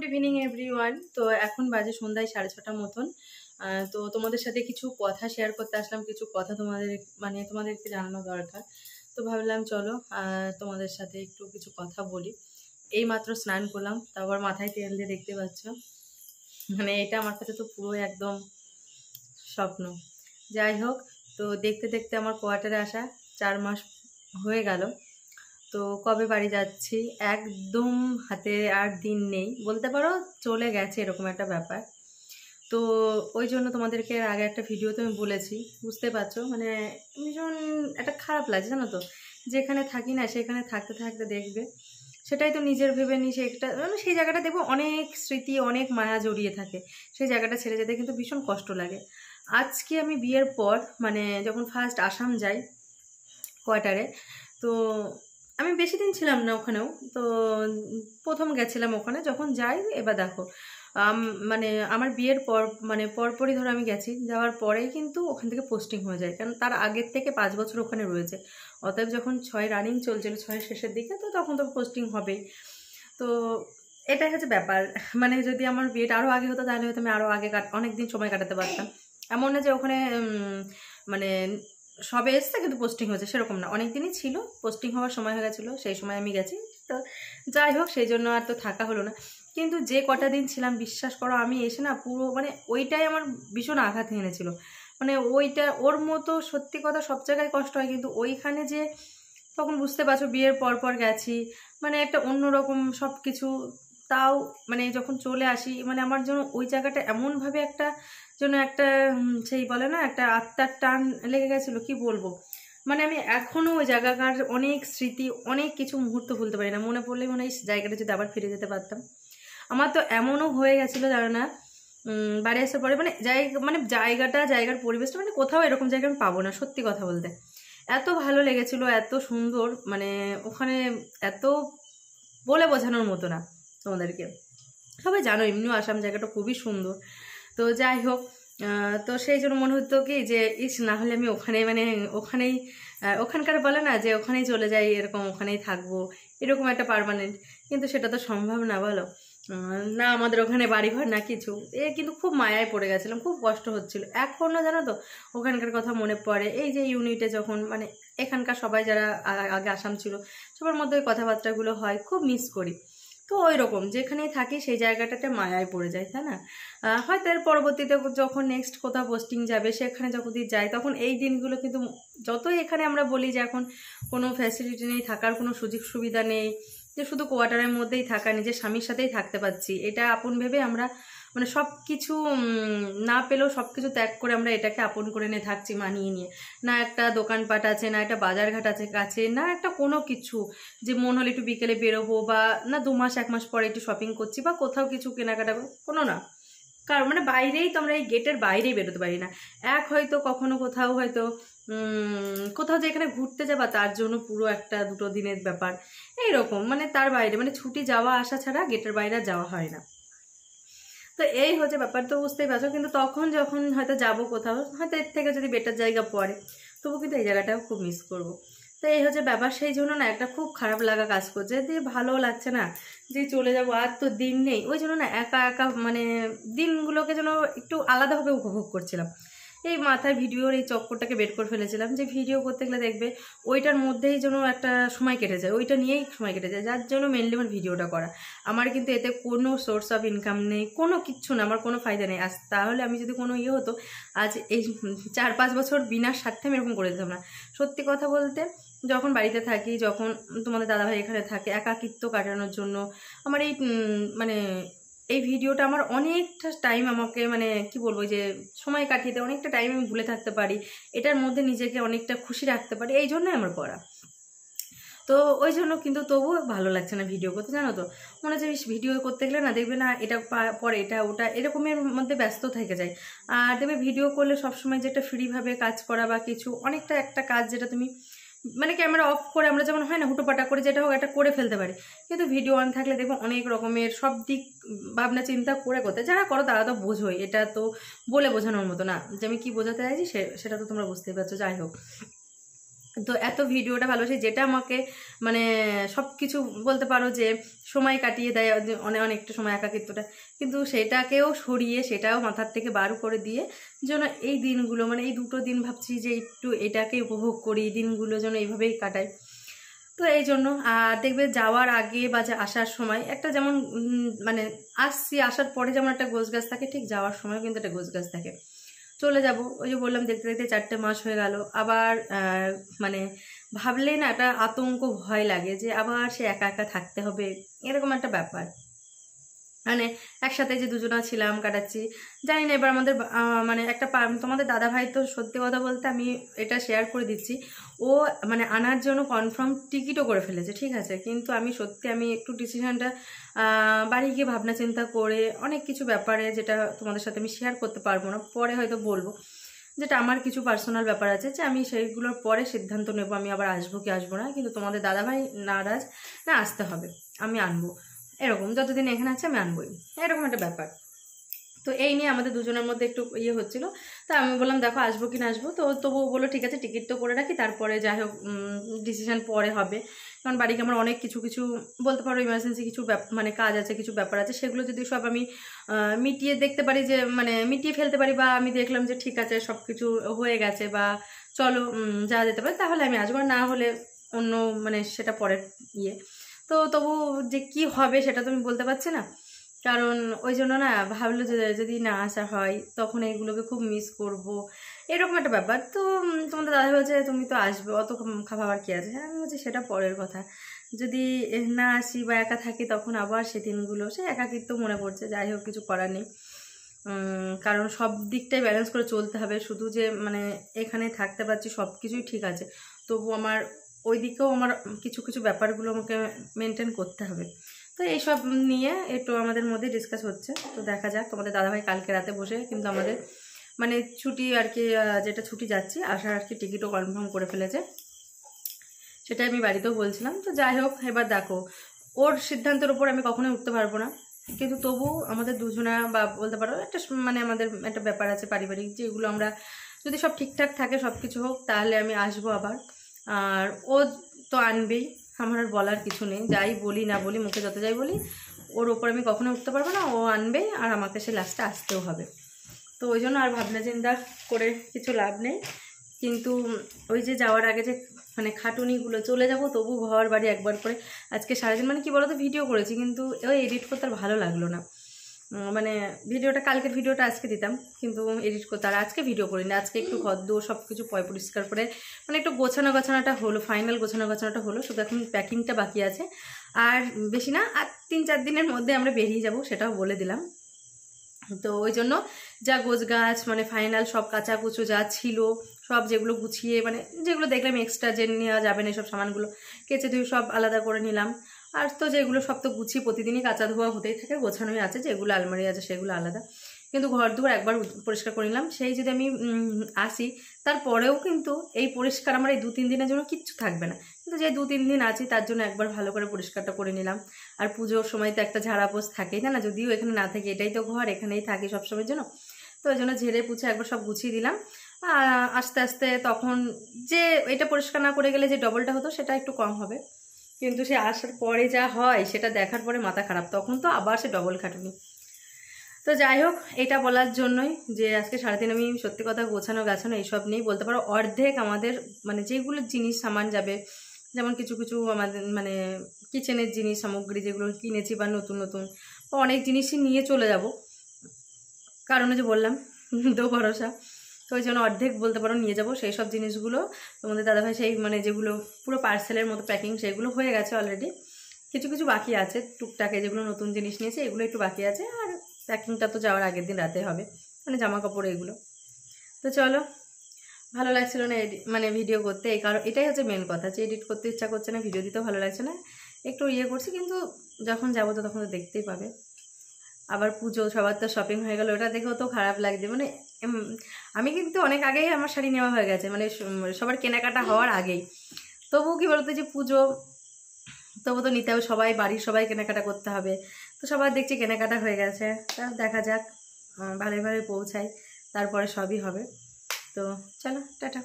Good evening everyone. তো এখন বাজে সন্ধ্যায় 6:30 মতন। তো তোমাদের সাথে কিছু কথা শেয়ার করতে আসলাম, কিছু কথা তোমাদেরকে জানানো দরকার। তো ভাবলাম চলো তোমাদের সাথে একটু কিছু কথা বলি। এই মাত্র স্নান করলাম, তারপর মাথায় তেল দিয়ে, দেখতে পাচ্ছ এটা আমার কাছে তো পুরো একদম স্বপ্ন। যাই হোক, তো দেখতে দেখতে আমার কোয়ার্টারে আসা 4 মাস হয়ে গেল। তো কবে বাড়ি যাচ্ছি একদম হাতে আর দিন নেই, বলতে পারো চলে গেছে, এরকম একটা ব্যাপার। তো ওই জন্য তোমাদেরকে আগে একটা ভিডিওতে আমি বলেছি, বুঝতে পারছো ভীষণ একটা খারাপ লাগছে, জানো তো। যেখানে থাকি না সেখানে থাকতে থাকতে দেখবে, সেটাই তো নিজের ভেবে নিই, সেটা সেই জায়গাটা দেখবো অনেক স্মৃতি, অনেক মায়া জড়িয়ে থাকে। সেই জায়গাটা ছেড়ে যেতে কিন্তু ভীষণ কষ্ট লাগে। আজকে আমি বিয়ের পর যখন ফার্স্ট আসাম যাই কোয়ার্টারে, তো আমি বেশি দিন ছিলাম না ওখানেও। তো প্রথম গেছিলাম ওখানে, যখন যাই এবার দেখো আমার বিয়ের পর পরপরই ধরো আমি গেছি, যাওয়ার পরেই কিন্তু ওখান থেকে পোস্টিং হয়ে যায়, কারণ তার আগের থেকে 5 বছর ওখানে রয়েছে। অতএব যখন 6 রানিং চলছিল, 6 শেষের দিকে, তো তখন তো পোস্টিং হবেই। তো এটাই হচ্ছে ব্যাপার। যদি আমার বিয়েটা আরও আগে হতো তাহলে হয়তো আমি আরও আগে অনেক দিন সময় কাটাতে পারতাম। এমন না যে ওখানে মানে সবে এসছে কিন্তু পোস্টিং হয়েছে, সেরকম না, অনেক দিনই ছিল, পোস্টিং হওয়ার সময় হয়ে গেছিলো, সেই সময় আমি গেছি। তো যাই হোক, সেই জন্য আর তো থাকা হলো না। কিন্তু যে কটা দিন ছিলাম, বিশ্বাস করো, আমি এসে না পুরো ওইটাই আমার ভীষণ আঘাত এনেছিল। ওইটা ওর মতো, সত্যি কথা, সব জায়গায় কষ্ট হয়, কিন্তু ওইখানে যে তখন বুঝতে পারছো, বিয়ের পর পর গেছি, একটা অন্যরকম সব কিছু। তাও যখন চলে আসি, আমার জন্য ওই জায়গাটা এমনভাবে একটা সেই বলে না, একটা আত্মার টান লেগে গেছিলো, কি বলবো। আমি এখনো ওই জায়গাকার অনেক স্মৃতি, অনেক কিছু মুহূর্ত ভুলতে পারি না। মনে পড়লে মনে হয় জায়গাটা যদি আবার ফিরে যেতে পারতাম। আমার তো এমনও হয়ে গেছিলো, জানো না, বাড়ি আসার পরে জায়গার পরিবেশটা কোথাও এরকম জায়গা আমি পাবো না, সত্যি কথা বলতে। এত ভালো লেগেছিল, এত সুন্দর, ওখানে এত বলে বোঝানোর মতো না তোমাদেরকে। সবাই জানো এমনিও আসাম জায়গাটা খুবই সুন্দর। তো যাই হোক, তো সেই জন্য মনে হতো কি যে না হলে আমি ওখানেই ওখানকার বলে না যে ওখানেই চলে যাই, এরকম ওখানেই থাকবো, এরকম একটা পার্মানেন্ট। কিন্তু সেটা তো সম্ভব না, বলো। না আমাদের ওখানে বাড়িঘর না কিছু, কিন্তু খুব মায়ায় পড়ে গেছিলাম, খুব কষ্ট হচ্ছিল। এখনও জানো তো ওখানকার কথা মনে পড়ে। এই যে ইউনিটে যখন এখানকার সবাই যারা আগে আসাম ছিল, সবার মধ্যে ওই কথাবার্তাগুলো হয়, খুব মিস করি। তো ওই রকম যেখানেই থাকি সেই জায়গাটাতে মায়ায় পড়ে যায়, তাই না? হয়তো এর পরবর্তীতে যখন নেক্সট কোথাও পোস্টিং যাবে, সেখানে যখন যাই, তখন এই দিনগুলো কিন্তু, যতই এখানে আমরা বলি যে এখন কোনো ফ্যাসিলিটি নেই, থাকার কোনো সুযোগ সুবিধা নেই, যে শুধু কোয়ার্টারের মধ্যেই থাকা, নিজের স্বামীর সাথেই থাকতে পারছি, এটা আপন ভেবে আমরা সব কিছু না পেলেও সব কিছু ত্যাগ করে আমরা এটাকে আপন করে নিয়ে থাকছি, মানিয়ে নিয়ে। না একটা দোকানপাট আছে, না একটা বাজারঘাট আছে কাছে, না একটা কোনো কিছু যে মন হলে একটু বিকেলে বেরোবো, বা না 2 মাস 1 মাস পরে একটু শপিং করছি, বা কোথাও কিছু কেনাকাটা, কোনো না। কারণ বাইরেই তো আমরা এই গেটের বাইরেই বেরোতে পারি না। হয়তো কখনো কোথাও হয়তো কোথাও যে এখানে ঘুরতে যাবা, তার জন্য পুরো 1-2 দিনের ব্যাপার, এইরকম। তার বাইরে ছুটি যাওয়া আসা ছাড়া গেটের বাইরে যাওয়া হয় না। তো এই হচ্ছে ব্যাপার, তো বুঝতেই পারছো। কিন্তু তখন যখন হয়তো যাবো কোথাও, হয়তো এর থেকে যদি বেটার জায়গা পড়ে, তবু কিন্তু এই জায়গাটাও খুব মিস করবো। তো এই হচ্ছে ব্যাপার, সেই জন্য না একটা খুব খারাপ লাগা কাজ করছে, যে ভালো লাগছে না যে চলে যাবো, আর তো দিন নেই। ওই জন্য না একা একা দিনগুলোকে যেন একটু আলাদাভাবে উপভোগ করছিলাম। এই মাথায় ভিডিওর এই চক্করটাকে বের করে ফেলেছিলাম, যে ভিডিও করতে গেলে দেখবে ওইটার মধ্যেই যেন একটা সময় কেটে যায়, ওইটা নিয়েই সময় কেটে যায়, যার জন্য মেনলি আমার ভিডিওটা করা। আমার কিন্তু এতে কোনো সোর্স অফ ইনকাম নেই, কোনো কিচ্ছু না, আমার কোনো ফায়দা নেই। আজ তাহলে আমি যদি কোনো হতো, আজ এই 4-5 বছর বিনা স্বার্থে আমি এরকম করে দিতাম না। সত্যি কথা বলতে, যখন বাড়িতে থাকি, যখন তোমাদের দাদাভাই এখানে থাকে, একাকিত্ব কাটানোর জন্য আমার এই ভিডিওটা আমার অনেকটা টাইম আমাকে কি বলবো, যে সময় কাটিয়ে দেয়, অনেকটা টাইম আমি ভুলে থাকতে পারি, এটার মধ্যে নিজেকে অনেকটা খুশি রাখতে পারি, এই জন্যই আমার করা। তো ওই জন্য কিন্তু তবুও ভালো লাগছে না ভিডিও করতে, জানো তো। মনে হচ্ছে ভিডিও করতে গেলে না, দেখবে না এটা পরে এটা ওটা এরকমের মধ্যে ব্যস্ত থেকে যায়। আর দেখবে ভিডিও করলে সবসময় যেটা ফ্রিভাবে কাজ করা বা কিছু, অনেকটা একটা কাজ যেটা তুমি ক্যামেরা অফ করে আমরা যেমন হয় না হুটোপাটা করে যেটা হোক এটা করে ফেলতে পারি, কিন্তু ভিডিও অন থাকলে দেখবো অনেক রকমের সব দিক ভাবনা চিন্তা করে করতে, যারা করো তারা তো বোঝোই, এটা তো বলে বোঝানোর মতো না, যে আমি কি বোঝাতে চাইছি সেটা তো তোমরা বুঝতেই পারছো। যাই হোক, তো এত ভিডিওটা ভালোবাসি, যেটা আমাকে মানে সব কিছু বলতে পারো যে সময় কাটিয়ে দেয়, অনেকটা সময় একাকিত্বটা, কিন্তু সেটাকেও সরিয়ে সেটাও মাথার থেকে বার করে দিয়ে যেন এই দিনগুলো মানে এই 2টো দিন ভাবছি যে একটু এটাকে উপভোগ করি, দিনগুলো যেন এইভাবেই কাটাই। তো এই জন্য দেখবে যাওয়ার আগে বা আসার সময় একটা যেমন মানে আসার পরে যেমন একটা গোছগাছ থাকে, ঠিক যাওয়ার সময় কিন্তু একটা গোছগাছ থাকে। চলে যাব, ওই যে বললাম দেখতে দেখতে 4টে মাস হয়ে গেল, আবার মানে ভাবলেই না একটা আতঙ্ক ভয় লাগে যে আবার সে একা একা থাকতে হবে, এরকম একটা ব্যাপার। মানে একসাথে যে দুজনা ছিলাম কাটাচ্ছি, জানি না এবার আমাদের মানে একটা তোমাদের দাদা ভাই তো সত্যি কথা বলতে আমি এটা শেয়ার করে দিচ্ছি, ও মানে আনার জন্য কনফার্ম টিকিটও করে ফেলেছে, ঠিক আছে, কিন্তু আমি একটু ডিসিশনটা বাড়ি গিয়ে ভাবনা চিন্তা করে অনেক কিছু ব্যাপারে যেটা তোমাদের সাথে আমি শেয়ার করতে পারবো না, পরে হয়তো বলবো, যেটা আমার কিছু পার্সোনাল ব্যাপার আছে যে আমি সেইগুলোর পরে সিদ্ধান্ত নেবো আমি আবার আসবো কি আসবো না। কিন্তু তোমাদের দাদাভাই নারাজ না, আসতে হবে, আমি আনবো, এরকম যতদিন এখানে আছে আমি আনবোই, এরকম একটা ব্যাপার। তো এই নিয়ে আমাদের দুজনের মধ্যে একটু ইয়ে হচ্ছিল। তা আমি বললাম দেখো আসবো কি না আসবো, তো তবুও বললো ঠিক আছে টিকিট তো করে রাখি, তারপরে যাই হোক ডিসিশন পরে হবে, কারণ বাড়িতে আমার অনেক কিছু বলতে পারো ইমার্জেন্সি কিছু মানে কাজ আছে, কিছু ব্যাপার আছে, সেগুলো যদি সব আমি মিটিয়ে দেখতে পারি, যে মানে মিটিয়ে ফেলতে পারি, বা আমি দেখলাম যে ঠিক আছে সব কিছু হয়ে গেছে বা চলো যাওয়া যেতে পারে, তাহলে আমি আসবো, না হলে অন্য মানে সেটা পরের ইয়ে। তো তবু যে কি হবে সেটা তো আমি বলতে পারছি না, কারণ ওই জন্য না ভাবলো যে যদি না আসা হয় তখন এইগুলোকে খুব মিস করব, এরকম একটা ব্যাপার। তো তোমাদের দাদা বলছে তুমি তো আসবে, অত খাবার কি আছে, হ্যাঁ আমি বলছি সেটা পরের কথা, যদি না আসি বা একা থাকি তখন আবার সে দিনগুলো সে একাকিত্ব মনে পড়ছে, যাই হোক কিছু করার নেই, কারণ সব দিকটাই ব্যালেন্স করে চলতে হবে, শুধু যে মানে এখানে থাকতে পারছি সব কিছুই ঠিক আছে, তবু আমার ওই দিকেও আমার কিছু কিছু ব্যাপারগুলো আমাকে মেনটেন করতে হবে। তো এইসব নিয়ে একটু আমাদের মধ্যে ডিসকাস হচ্ছে, তো দেখা যাক। তোমাদের দাদাভাই কালকে রাতে বসে কিন্তু আমাদের মানে ছুটি আর কি, যেটা ছুটি যাচ্ছি আসার আর কি টিকিটও কনফার্ম করে ফেলেছে, সেটাই আমি বাড়িতেও বলছিলাম। তো যাই হোক এবার দেখো ওর সিদ্ধান্তের উপর আমি কখনোই উঠতে পারবো না, কিন্তু তবু আমাদের দুজনা বা বলতে পারো একটা মানে আমাদের একটা ব্যাপার আছে পারিবারিক, যেগুলো আমরা যদি সব ঠিকঠাক থাকে সব কিছু হোক তাহলে আমি আসবো আবার, আর ও তো আনবেই, আমার আর বলার কিছু নেই, যাই বলি না বলি মুখে যত যাই বলি ওর ওপর আমি কখনো উঠতে পারবো না, ও আনবেই আর আমাকে সে লাস্টে আসতেও হবে। তো ওই জন্য আর ভাবনা চিন্তা করে কিছু লাভ নেই, কিন্তু ওই যে যাওয়ার আগে যে মানে খাটুনিগুলো, চলে যাব তবু ঘর বাড়ি একবার করে আজকে সারাদিন মানে কি বলতো ভিডিও করেছি, কিন্তু ওই এডিট করতে আর ভালো লাগলো না, মানে ভিডিওটা কালকের ভিডিওটা আজকে দিতাম, কিন্তু এডিট করতে আর আজকে ভিডিও করিনি, আজকে একটু ঘর দৌড় সব কিছু পরিষ্কার করে মানে একটু গোছানোটা হলো, ফাইনাল গোছানোটা হলো, শুধু এখন প্যাকিংটা বাকি আছে, আর বেশি না, আর 3-4 দিনের মধ্যে আমরা বেরিয়ে যাব, সেটাও বলে দিলাম। তো ওই জন্য যা গোছগাছ মানে ফাইনাল সব কাচাকুচো যা ছিল সব যেগুলো গুছিয়ে মানে যেগুলো দেখলাম এক্সট্রা যে নেওয়া যাবে না সব সামানগুলো কেচে ধুয়ে সব আলাদা করে নিলাম, আর তো যেগুলো সব তো গুছিয়ে প্রতিদিনই কাচা ধোয়া হতেই থাকে, গোছানোই আছে, যেগুলো আলমারি আছে সেগুলো আলাদা, কিন্তু ঘর দুয়ার একবার পরিষ্কার করে নিলাম। সেই যদি আমি আসি তারপরেও কিন্তু এই পরিষ্কার আমার এই 2-3 দিনের জন্য কিচ্ছু থাকবে না, কিন্তু যে 2-3 দিন আছি তার জন্য একবার ভালো করে পরিষ্কারটা করে নিলাম। আর পুজোর সময় তো একটা ঝাড়া পোছ থাকেই না, যদিও এখানে না থাকে, এটাই তো ঘর, এখানেই থাকি সবসময়ের জন্য, তো ওই জন্য ঝেড়ে পুছে একবার সব গুছিয়ে দিলাম। আস্তে আস্তে তখন যে এটা পরিষ্কার না করে গেলে যে ডবলটা হতো সেটা একটু কম হবে, কিন্তু সে আসার পরে যা হয় সেটা দেখার পরে মাথা খারাপ, তখন তো আবার সে ডবল খাটুনি। তো যাই হোক এটা বলার জন্যই যে আজকে সারাদিন আমি সত্যি কথা গোছানো গাছানো এইসব নিয়েই বলতে পারো অর্ধেক আমাদের মানে যেগুলো জিনিস সামান যাবে, যেমন কিছু কিছু আমাদের মানে কিচেনের জিনিস সামগ্রী যেগুলো কিনেছি বা নতুন নতুন অনেক জিনিসই নিয়ে চলে যাব, কারণ যে বললাম দো ভরসা, তো ওই জন্য অর্ধেক বলতে পারো নিয়ে যাব সেই সব জিনিসগুলো। তোমাদের দাদাভাই সেই মানে যেগুলো পুরো পার্সেলের মতো প্যাকিং সেগুলো হয়ে গেছে অলরেডি, কিছু কিছু বাকি আছে টুকটাকে যেগুলো নতুন জিনিস নিয়েছে এগুলো একটু বাকি আছে, আর প্যাকিংটা তো যাওয়ার আগের দিন রাতে হবে, মানে জামা কাপড় এগুলো। তো চলো ভালো লাগছিল না মানে ভিডিও করতে, এই কারণ এটাই হচ্ছে মেন কথা যে এডিট করতে ইচ্ছা করছে না, ভিডিও দিতেও ভালো লাগছে না, একটু ইয়ে করছি, কিন্তু যখন যাবো তো তখন তো দেখতেই পাবে। আবার পুজো সবার তো শপিং হয়ে গেল, ওটা দেখেও তো খারাপ লাগছে, মানে আমি কিন্তু অনেক আগেই আমার শাড়ি নেওয়া হয়ে গেছে, মানে সবার কেনাকাটা হওয়ার আগেই, তবুও কি বলতো যে পুজো তবু তো নিতে হবে, সবাই বাড়ির সবাই কেনাকাটা করতে হবে, তো সবার দেখছি কেনাকাটা হয়ে গেছে, তা দেখা যাক ভালোই ভালোই পৌঁছাই, তারপরে সবই হবে। তো চলো টাটা।